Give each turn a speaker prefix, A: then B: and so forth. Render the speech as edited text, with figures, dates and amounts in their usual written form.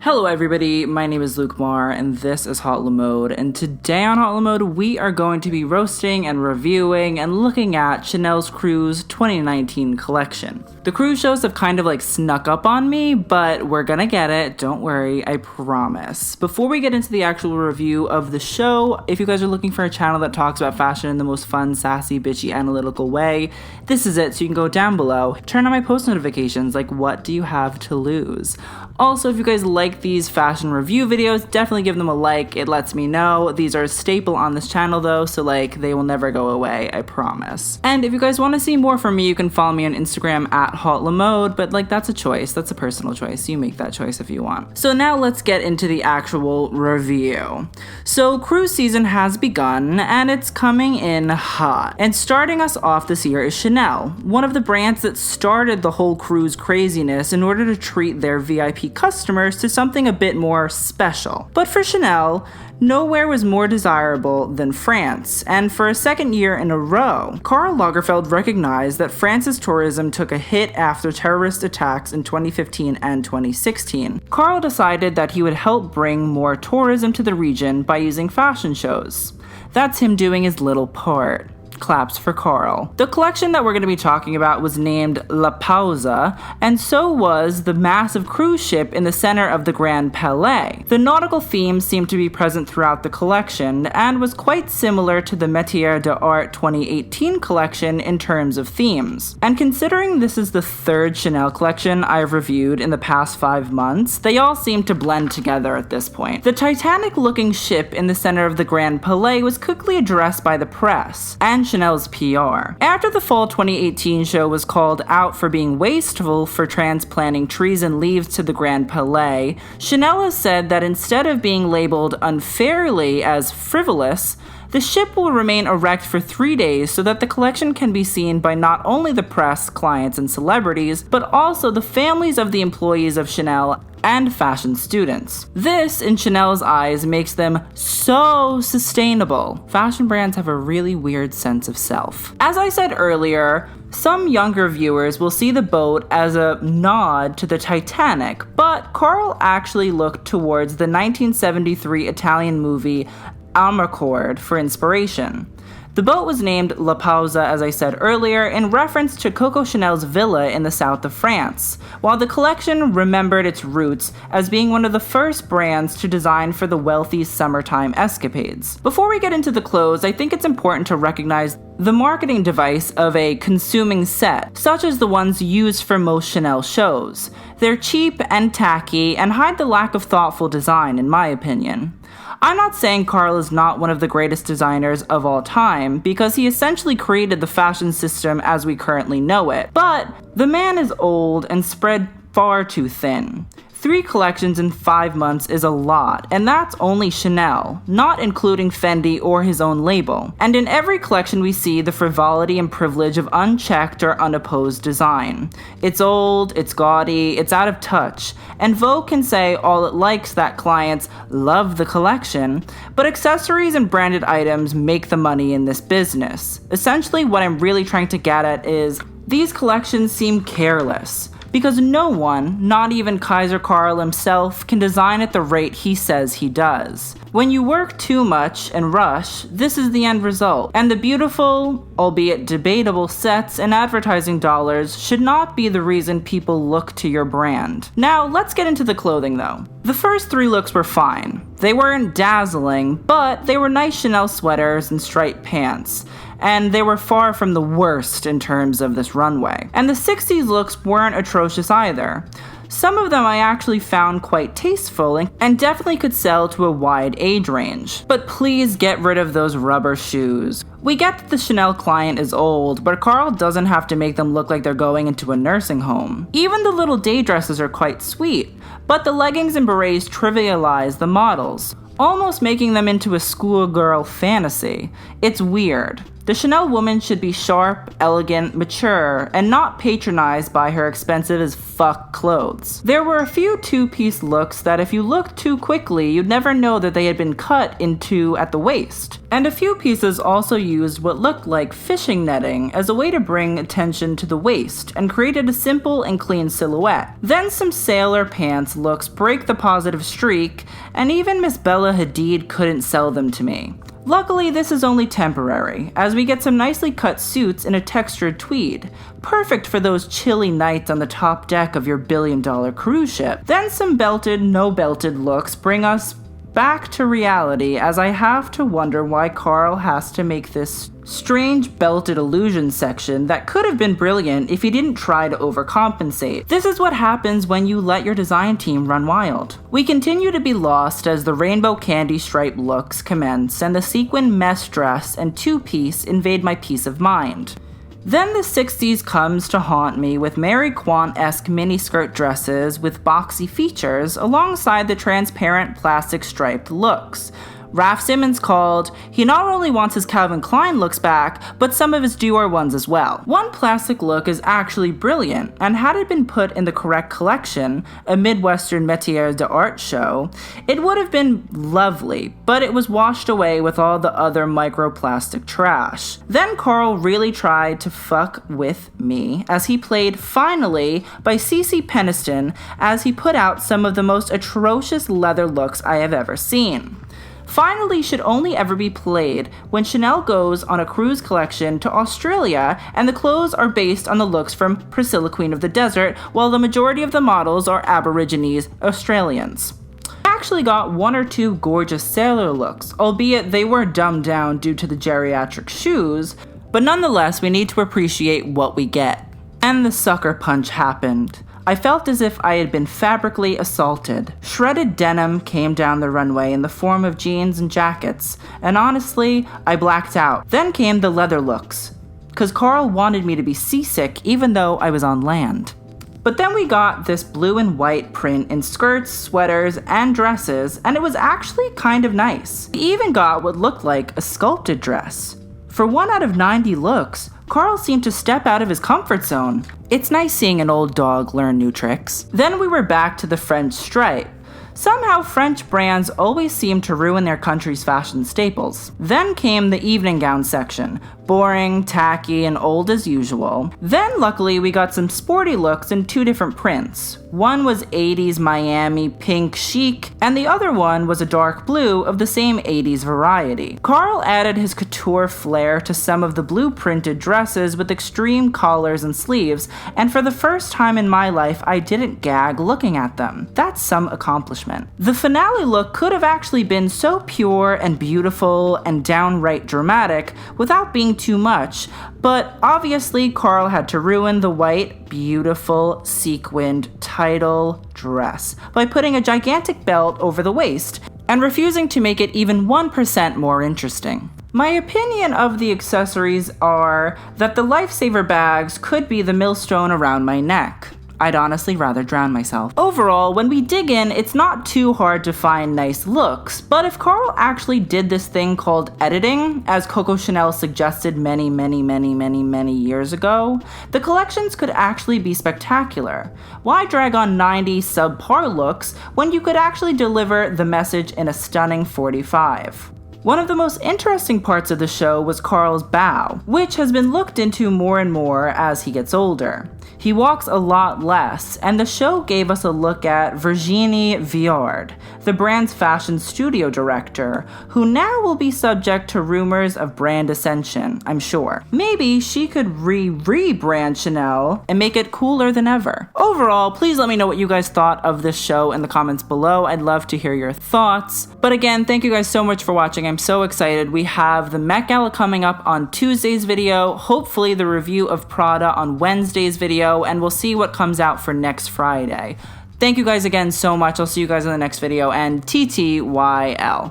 A: Hello everybody, my name is Luke Marr and this is Hot Mode, and today on Hot Mode we are going to be roasting and reviewing and looking at Chanel's Cruise 2019 collection. The cruise shows have kind of snuck up on me, but we're gonna get it, don't worry, I promise. Before we get into the actual review of the show, if you guys are looking for a channel that talks about fashion in the most fun, sassy, bitchy, analytical way, this is it, so you can go down below, turn on my post notifications, what do you have to lose? Also, if you guys like these fashion review videos, definitely give them a like, it lets me know. These are a staple on this channel though, so they will never go away, I promise. And if you guys want to see more from me, you can follow me on Instagram at HotLamode, but that's a choice, that's a personal choice, you make that choice if you want. So now let's get into the actual review. So cruise season has begun, and it's coming in hot. And starting us off this year is Chanel, one of the brands that started the whole cruise craziness in order to treat their VIP customers to something a bit more special. But for Chanel, nowhere was more desirable than France, and for a second year in a row, Karl Lagerfeld recognized that France's tourism took a hit after terrorist attacks in 2015 and 2016. Karl decided that he would help bring more tourism to the region by using fashion shows. That's him doing his little part. Claps for Karl. The collection that we're going to be talking about was named Pausa, and so was the massive cruise ship in the center of the Grand Palais. The nautical theme seemed to be present throughout the collection, and was quite similar to the Metier d'Art 2018 collection in terms of themes. And considering this is the third Chanel collection I've reviewed in the past 5 months, they all seem to blend together at this point. The Titanic-looking ship in the center of the Grand Palais was quickly addressed by the press, and Chanel's PR. After the fall 2018 show was called out for being wasteful for transplanting trees and leaves to the Grand Palais, Chanel has said that instead of being labeled unfairly as frivolous, the ship will remain erect for 3 days so that the collection can be seen by not only the press, clients, and celebrities, but also the families of the employees of Chanel and fashion students. This, in Chanel's eyes, makes them so sustainable. Fashion brands have a really weird sense of self. As I said earlier, some younger viewers will see the boat as a nod to the Titanic, but Karl actually looked towards the 1973 Italian movie Amarcord for inspiration. The boat was named La Pausa, as I said earlier, in reference to Coco Chanel's villa in the south of France, while the collection remembered its roots as being one of the first brands to design for the wealthy summertime escapades. Before we get into the clothes, I think it's important to recognize the marketing device of a consuming set, such as the ones used for most Chanel shows. They're cheap and tacky and hide the lack of thoughtful design, in my opinion. I'm not saying Karl is not one of the greatest designers of all time, because he essentially created the fashion system as we currently know it, but the man is old and spread far too thin. 3 collections in 5 months is a lot, and that's only Chanel, not including Fendi or his own label. And in every collection we see the frivolity and privilege of unchecked or unopposed design. It's old, it's gaudy, it's out of touch, and Vogue can say all it likes that clients love the collection, but accessories and branded items make the money in this business. Essentially, what I'm really trying to get at is, these collections seem careless, because no one, not even Kaiser Karl himself, can design at the rate he says he does. When you work too much and rush, this is the end result. And the beautiful, albeit debatable, sets and advertising dollars should not be the reason people look to your brand. Now, let's get into the clothing though. The first 3 looks were fine. They weren't dazzling, but they were nice Chanel sweaters and striped pants. And they were far from the worst in terms of this runway. And the 60s looks weren't atrocious either. Some of them I actually found quite tasteful and definitely could sell to a wide age range. But please get rid of those rubber shoes. We get that the Chanel client is old, but Karl doesn't have to make them look like they're going into a nursing home. Even the little day dresses are quite sweet, but the leggings and berets trivialize the models, almost making them into a schoolgirl fantasy. It's weird. The Chanel woman should be sharp, elegant, mature, and not patronized by her expensive as fuck clothes. There were a few two-piece looks that if you looked too quickly, you'd never know that they had been cut in two at the waist. And a few pieces also used what looked like fishing netting as a way to bring attention to the waist and created a simple and clean silhouette. Then some sailor pants looks break the positive streak, and even Miss Bella Hadid couldn't sell them to me. Luckily, this is only temporary, as we get some nicely cut suits in a textured tweed, perfect for those chilly nights on the top deck of your billion-dollar cruise ship. Then some belted, no-belted looks bring us back to reality, as I have to wonder why Karl has to make this strange belted illusion section that could have been brilliant if he didn't try to overcompensate. This is what happens when you let your design team run wild. We continue to be lost as the rainbow candy stripe looks commence and the sequin mesh dress and two-piece invade my peace of mind. Then the 60s comes to haunt me with Mary Quant-esque miniskirt dresses with boxy features alongside the transparent plastic striped looks. Raf Simons called, he not only wants his Calvin Klein looks back, but some of his Dior ones as well. One plastic look is actually brilliant, and had it been put in the correct collection, a Midwestern Métiers d'Art show, it would have been lovely, but it was washed away with all the other microplastic trash. Then Karl really tried to fuck with me, as he played Finally by CeCe Peniston, as he put out some of the most atrocious leather looks I have ever seen. Finally should only ever be played when Chanel goes on a cruise collection to Australia and the clothes are based on the looks from Priscilla Queen of the Desert, while the majority of the models are Aborigines Australians. I actually got one or two gorgeous sailor looks, albeit they were dumbed down due to the geriatric shoes, but nonetheless we need to appreciate what we get. And the sucker punch happened. I felt as if I had been fabrically assaulted. Shredded denim came down the runway in the form of jeans and jackets, and honestly, I blacked out. Then came the leather looks, cause Karl wanted me to be seasick even though I was on land. But then we got this blue and white print in skirts, sweaters, and dresses, and it was actually kind of nice. We even got what looked like a sculpted dress. For 1 out of 90 looks, Karl seemed to step out of his comfort zone. It's nice seeing an old dog learn new tricks. Then we were back to the French stripe. Somehow French brands always seem to ruin their country's fashion staples. Then came the evening gown section. Boring, tacky, and old as usual. Then luckily we got some sporty looks in two different prints. One was 80s Miami pink chic, and the other one was a dark blue of the same 80s variety. Karl added his couture flair to some of the blue printed dresses with extreme collars and sleeves, and for the first time in my life I didn't gag looking at them. That's some accomplishment. The finale look could have actually been so pure and beautiful and downright dramatic without being too much, but obviously Karl had to ruin the white, beautiful, sequined title dress by putting a gigantic belt over the waist and refusing to make it even 1% more interesting. My opinion of the accessories are that the lifesaver bags could be the millstone around my neck. I'd honestly rather drown myself. Overall, when we dig in, it's not too hard to find nice looks, but if Karl actually did this thing called editing, as Coco Chanel suggested many years ago, the collections could actually be spectacular. Why drag on 90 subpar looks when you could actually deliver the message in a stunning 45? One of the most interesting parts of the show was Karl's bow, which has been looked into more and more as he gets older. He walks a lot less, and the show gave us a look at Virginie Viard, the brand's fashion studio director, who now will be subject to rumors of brand ascension, I'm sure. Maybe she could rebrand Chanel and make it cooler than ever. Overall, please let me know what you guys thought of this show in the comments below. I'd love to hear your thoughts. But again, thank you guys so much for watching. I'm so excited. We have the Met Gala coming up on Tuesday's video, hopefully the review of Prada on Wednesday's video, and we'll see what comes out for next Friday. Thank you guys again so much. I'll see you guys in the next video, and TTYL.